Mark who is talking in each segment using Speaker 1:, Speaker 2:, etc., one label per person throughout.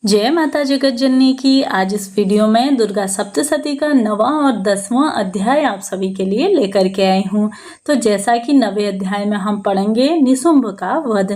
Speaker 1: जय माता जगत जननी की। आज इस वीडियो में दुर्गा सप्तशती का 9वां और 10वां अध्याय आप सभी के लिए लेकर के आई हूँ। तो जैसा कि 9वें अध्याय में हम पढ़ेंगे निशुंभ का वध।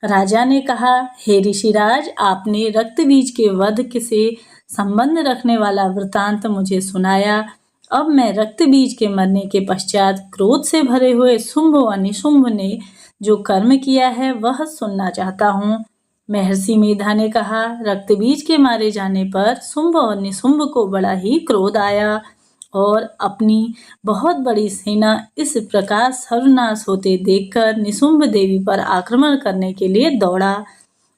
Speaker 1: राजा ने कहा, हे ऋषिराज, आपने रक्त बीज के वध से संबंध रखने वाला वृतांत मुझे सुनाया। अब मैं रक्त बीज के मरने के पश्चात क्रोध से भरे हुए शुंभ व निशुंभ ने जो कर्म किया है वह सुनना चाहता हूँ। महर्षि मेधा ने कहा, रक्तबीज के मारे जाने पर शुंभ और निशुंभ को बड़ा ही क्रोध आया और अपनी बहुत बड़ी सेना इस प्रकार सर्वनाश होते देखकर निशुंभ देवी पर आक्रमण करने के लिए दौड़ा।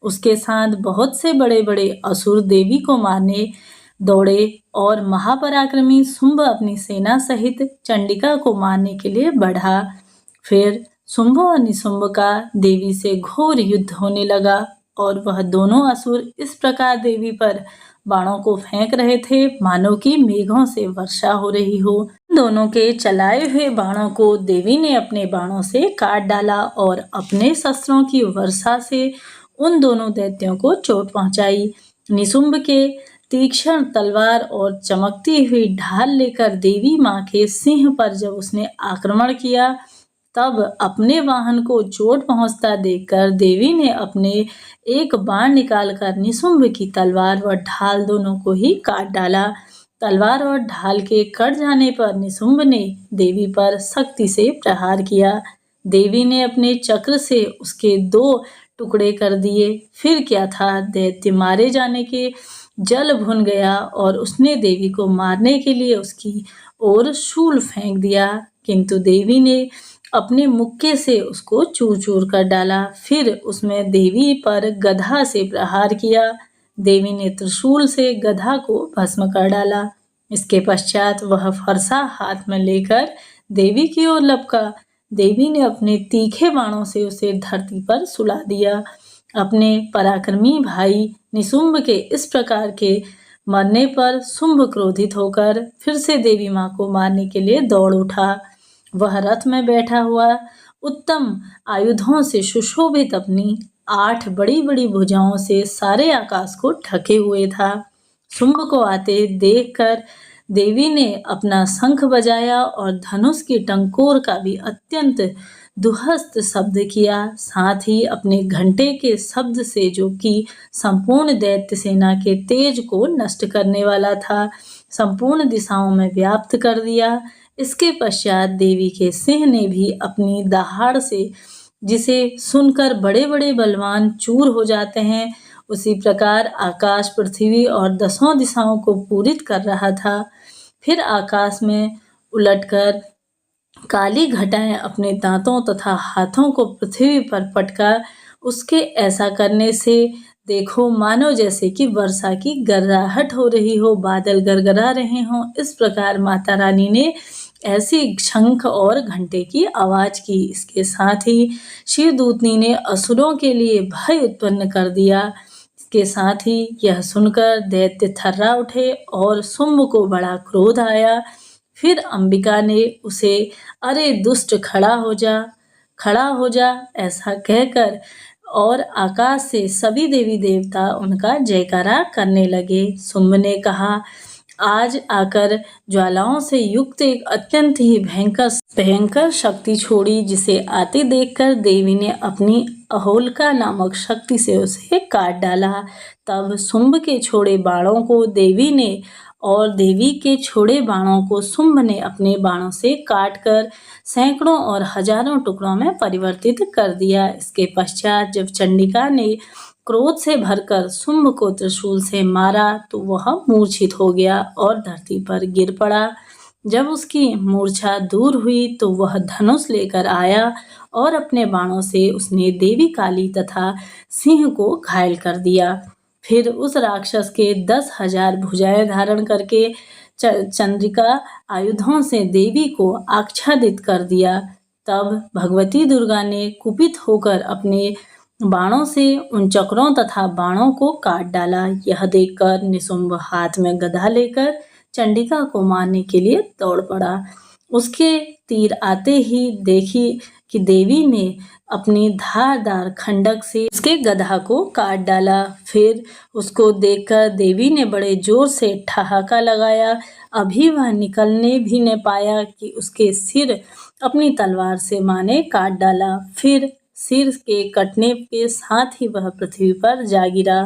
Speaker 1: उसके साथ बहुत से बड़े बड़े असुर देवी को मारने दौड़े और महापराक्रमी शुंभ अपनी सेना सहित चंडिका को मारने के लिए बढ़ा। फिर शुंभ और निशुंभ का देवी से घोर युद्ध होने लगा और वह दोनों असुर इस प्रकार देवी पर बाणों को फेंक रहे थे मानो कि मेघों से वर्षा हो रही हो। दोनों के चलाए हुए बाणों को देवी ने अपने बाणों से काट डाला और अपने शस्त्रों की वर्षा से उन दोनों दैत्यों को चोट पहुंचाई। निशुंभ के तीक्ष्ण तलवार और चमकती हुई ढाल लेकर देवी माँ के सिंह पर जब उसने आक्रमण किया तब अपने वाहन को चोट पहुंचता देखकर देवी ने अपने एक बाण निकालकर निशुंभ की तलवार व ढाल दोनों को ही काट डाला। तलवार और ढाल के कट जाने पर निशुंभ ने देवी पर सख्ती से प्रहार किया। देवी ने अपने चक्र से उसके 2 टुकड़े कर दिए। फिर क्या था, दैत्य मारे जाने के जल भुन गया और उसने देवी को मारने के लिए उसकी ओर शूल फेंक दिया, किंतु देवी ने अपने मुक्के से उसको चूर चूर कर डाला। फिर उसमें देवी पर गधा से प्रहार किया। देवी ने त्रिशूल से गधा को भस्म कर डाला। इसके पश्चात वह फरसा हाथ में लेकर देवी की ओर लपका। देवी ने अपने तीखे बाणों से उसे धरती पर सुला दिया। अपने पराक्रमी भाई निशुंभ के इस प्रकार के मरने पर शुंभ क्रोधित होकर फिर से देवी माँ को मारने के लिए दौड़ उठा। वह रथ में बैठा हुआ उत्तम आयुधों से सुशोभित अपनी 8 बड़ी बड़ी भुजाओं से सारे आकाश को ढके हुए था। शुंभ को आते देखकर देवी ने अपना शंख बजाया और धनुष की टंकोर का भी अत्यंत दुहस्त शब्द किया। साथ ही अपने घंटे के शब्द से, जो कि संपूर्ण दैत्य सेना के तेज को नष्ट करने वाला था, संपूर्ण दिशाओं में व्याप्त कर दिया। इसके पश्चात देवी के सिंह ने भी अपनी दहाड़ से, जिसे सुनकर बड़े बड़े बलवान चूर हो जाते हैं, उसी प्रकार आकाश, पृथ्वी और 10 दिशाओं को पूरित कर रहा था। फिर आकाश में उलटकर काली घटाएं अपने दांतों तथा हाथों को पृथ्वी पर पटका। उसके ऐसा करने से देखो मानो जैसे कि वर्षा की गर्राहट हो रही हो, बादल गरगरा रहे हों। इस प्रकार माता रानी ने ऐसी शंख और घंटे की आवाज की। इसके साथ ही शिवदूतनी ने असुरों के लिए भय उत्पन्न कर दिया। इसके साथ ही यह सुनकर दैत्य थर्रा उठे और शुंभ को बड़ा क्रोध आया। फिर अंबिका ने उसे, अरे दुष्ट, खड़ा हो जा ऐसा कहकर और आकाश से सभी देवी देवता उनका जयकारा करने लगे। शुंभ ने कहा, आज आकर ज्वालाओं से युक्त एक अत्यंत ही भयंकर शक्ति छोड़ी, जिसे आते देखकर देवी ने अपनी अहोल्का नामक शक्ति से उसे काट डाला। तब शुंभ के छोड़े बाणों को देवी ने और देवी के छोड़े बाणों को शुंभ ने अपने बाणों से काटकर सैकड़ों और हजारों टुकड़ों में परिवर्तित कर दिया। इसके पश्चात जब चंडिका ने क्रोध से भरकर शुंभ को त्रिशूल से मारा तो वह मूर्छित हो गया और धरती पर गिर पड़ा। जब उसकी मूर्छा दूर हुई तो वह धनुष लेकर आया और अपने बाणों से उसने देवी काली तथा सिंह को घायल कर दिया। फिर उस राक्षस के 10,000 भुजाएं धारण करके चंद्रिका आयुधों से देवी को आच्छादित कर दिया। तब भगवती दुर्गा ने कुपित होकर अपने बाणों से उन चक्रों तथा बाणों को काट डाला। यह देखकर निशुंभ हाथ में गदा लेकर चंडिका को मारने के लिए दौड़ पड़ा। उसके तीर आते ही देखी कि देवी ने अपनी धारदार खंडक से उसके गधा को काट डाला। फिर उसको देखकर देवी ने बड़े जोर से ठहाका लगाया। अभी वह निकलने भी न पाया कि उसके सिर अपनी तलवार से माँ ने काट डाला। फिर सिर के कटने के साथ ही वह पृथ्वी पर जा गिरा।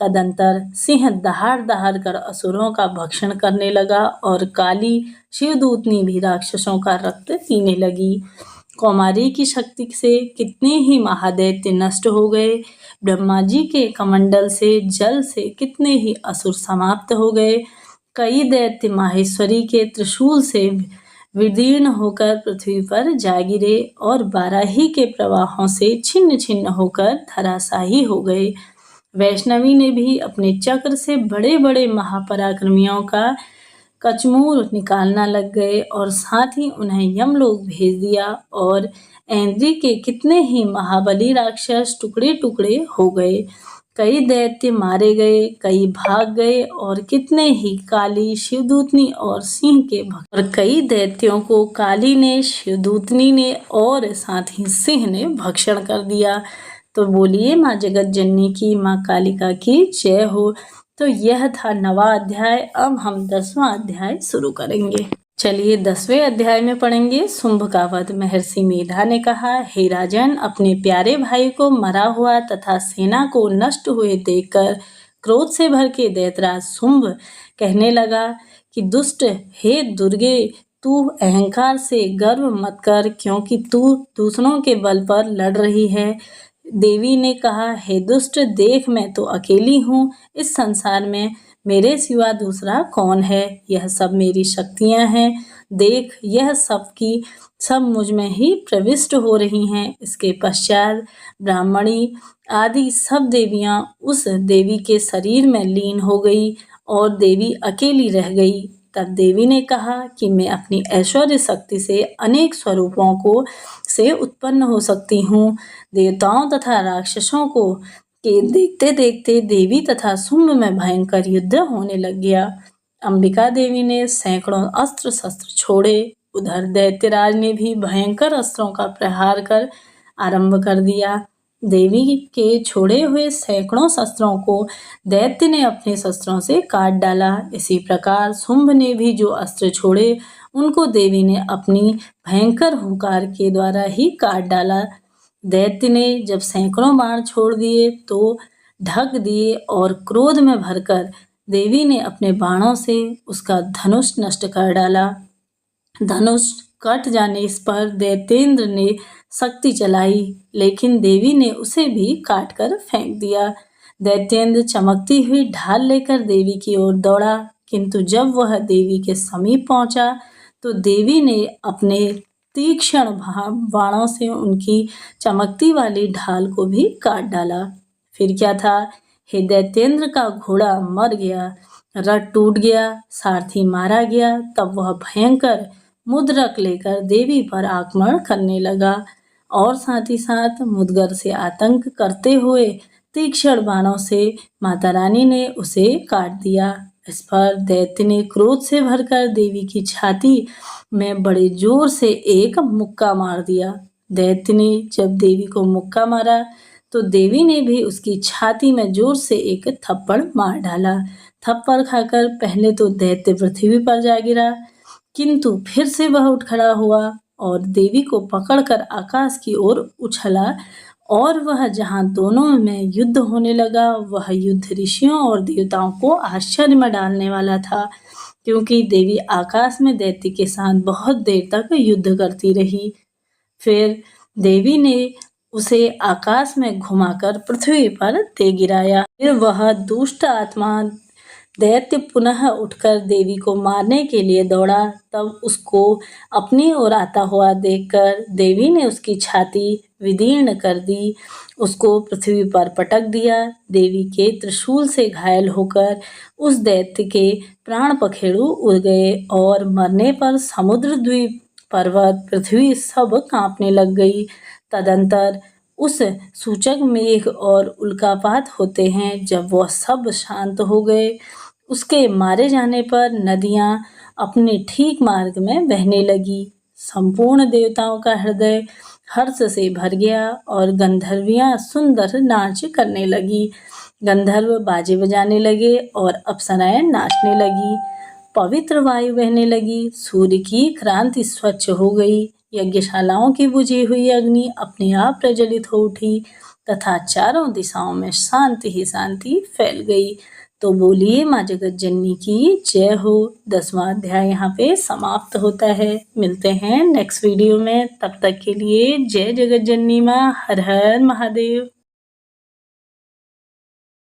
Speaker 1: तदंतर सिंह दहाड़ दहाड़ कर असुरों का भक्षण करने लगा और काली शिवदूतनी भी राक्षसों का रक्त पीने लगी। कौमारी की शक्ति से कितने ही महादैत्य नष्ट हो गए। ब्रह्मा जी के कमंडल से जल से कितने ही असुर समाप्त हो गए। कई दैत्य माहेश्वरी के त्रिशूल से विदीर्ण होकर पृथ्वी पर जा गिरे और बाराही के प्रवाहों से छिन्न छिन्न होकर धराशायी हो गए। वैष्णवी ने भी अपने चक्र से बड़े बड़े महापराक्रमियों का कचमूर निकालना लग गए और साथ ही उन्हें यमलोक भेज दिया और ऐन्द्री के कितने ही महाबली राक्षस टुकड़े टुकड़े हो गए। कई दैत्य मारे गए, कई भाग गए और कितने ही काली शिवदूतनी और सिंह के और कई दैत्यों को काली ने, शिवदूतनी ने और साथ ही सिंह ने भक्षण कर दिया। तो बोलिए माँ जगत जननी की, माँ कालिका की जय हो। तो यह था 9वां अध्याय। अब हम 10वां अध्याय शुरू करेंगे। चलिए 10वें अध्याय में पढ़ेंगे शुंभ का वध। महर्षि मेधा ने कहा, हे राजन, अपने प्यारे भाई को मरा हुआ तथा सेना को नष्ट हुए देखकर क्रोध से भर के दैत्यराज शुंभ कहने लगा कि दुष्ट, हे दुर्गे, तू अहंकार से गर्व मत कर, क्योंकि तू दूसरों के बल पर लड़ रही है। देवी ने कहा, हे दुष्ट, देख, मैं तो अकेली हूँ। इस संसार में मेरे सिवा दूसरा कौन है? यह सब मेरी शक्तियाँ हैं। देख, यह सब की सब मुझ में ही प्रविष्ट हो रही हैं। इसके पश्चात ब्राह्मणी आदि सब देवियाँ उस देवी के शरीर में लीन हो गई और देवी अकेली रह गई। तब देवी ने कहा कि मैं अपनी ऐश्वर्य शक्ति से अनेक स्वरूपों को से उत्पन्न हो सकती हूँ। देवताओं तथा राक्षसों को के देखते देखते देवी तथा शुंभ में भयंकर युद्ध होने लग गया। अंबिका देवी ने सैकड़ों अस्त्र शस्त्र छोड़े। उधर दैत्यराज ने भी भयंकर अस्त्रों का प्रहार कर आरंभ कर दिया। देवी के छोड़े हुए सैकड़ों शस्त्रों को दैत्य ने अपने शस्त्रों से काट डाला। इसी प्रकार शुंभ ने भी जो अस्त्र छोड़े उनको देवी ने अपनी भयंकर हुंकार के द्वारा ही काट डाला। दैत्य ने जब सैकड़ों बाण छोड़ दिए तो ढक दिए और क्रोध में भरकर देवी ने अपने बाणों से उसका धनुष नष्ट कर डाला। धनुष कट जाने पर दैत्येंद्र ने शक्ति चलाई, लेकिन देवी ने उसे भी काट कर फेंक दिया। दैत्येंद्र चमकती हुई ढाल लेकर देवी की ओर दौड़ा, किंतु जब वह देवी के समीप पहुंचा तो देवी ने अपने तीक्ष्ण बाणों से उनकी चमकती वाली ढाल को भी काट डाला। फिर क्या था? हे दैत्येंद्र का घोड़ा मर गया, रथ टूट गया, सारथी मारा गया। तब वह भयंकर मुद्रक लेकर देवी पर आक्रमण करने लगा और साथ ही साथ मुदगर से आतंक करते हुए तीक्ष्ण बाणों से माता रानी ने उसे काट दिया। इस पर दैत्य ने क्रोध से भरकर देवी की छाती में बड़े जोर से एक मुक्का मार दिया। दैत्य ने जब देवी को मुक्का मारा तो देवी ने भी उसकी छाती में जोर से एक थप्पड़ मार डाला। थप्पड़ खाकर पहले तो दैत्य पृथ्वी पर जा गिरा, किंतु फिर से वह उठ खड़ा हुआ और देवी को पकड़कर आकाश की ओर उछला और वह जहाँ दोनों में युद्ध होने लगा, वह युद्ध ऋषियों और देवताओं को आश्चर्य में डालने वाला था, क्योंकि देवी आकाश में दैत्य के साथ बहुत देर तक युद्ध करती रही। फिर देवी ने उसे आकाश में घुमाकर पृथ्वी पर दे गिराया। फिर वह दुष्ट आत्मा दैत्य पुनः उठकर देवी को मारने के लिए दौड़ा। तब उसको अपनी ओर आता हुआ देखकर देवी ने उसकी छाती विदीर्ण कर दी, उसको पृथ्वी पर पटक दिया। देवी के त्रिशूल से घायल होकर उस दैत्य के प्राण पखेरु उड़ गए और मरने पर समुद्र, द्वीप, पर्वत, पृथ्वी सब कांपने लग गई। तदंतर उस सूचक मेघ और उल्कापात होते हैं। जब वह सब शांत हो गए, उसके मारे जाने पर नदियां अपने ठीक मार्ग में बहने लगी। संपूर्ण देवताओं का हृदय हर्ष से भर गया और गंधर्वियां सुंदर नाच करने लगी। गंधर्व बाजे बजाने लगे और अप्सराएं नाचने लगी। पवित्र वायु बहने लगी, सूर्य की क्रांति स्वच्छ हो गई, यज्ञशालाओं की बुझी हुई अग्नि अपने आप प्रज्वलित हो उठी तथा चारों दिशाओं में शांति ही शांति फैल गई। तो बोलिए माँ जगत जननी की जय हो। 10वां अध्याय यहाँ पे समाप्त होता है। मिलते हैं नेक्स्ट वीडियो में, तब तक के लिए जय जगत जननी माँ। हर हर महादेव।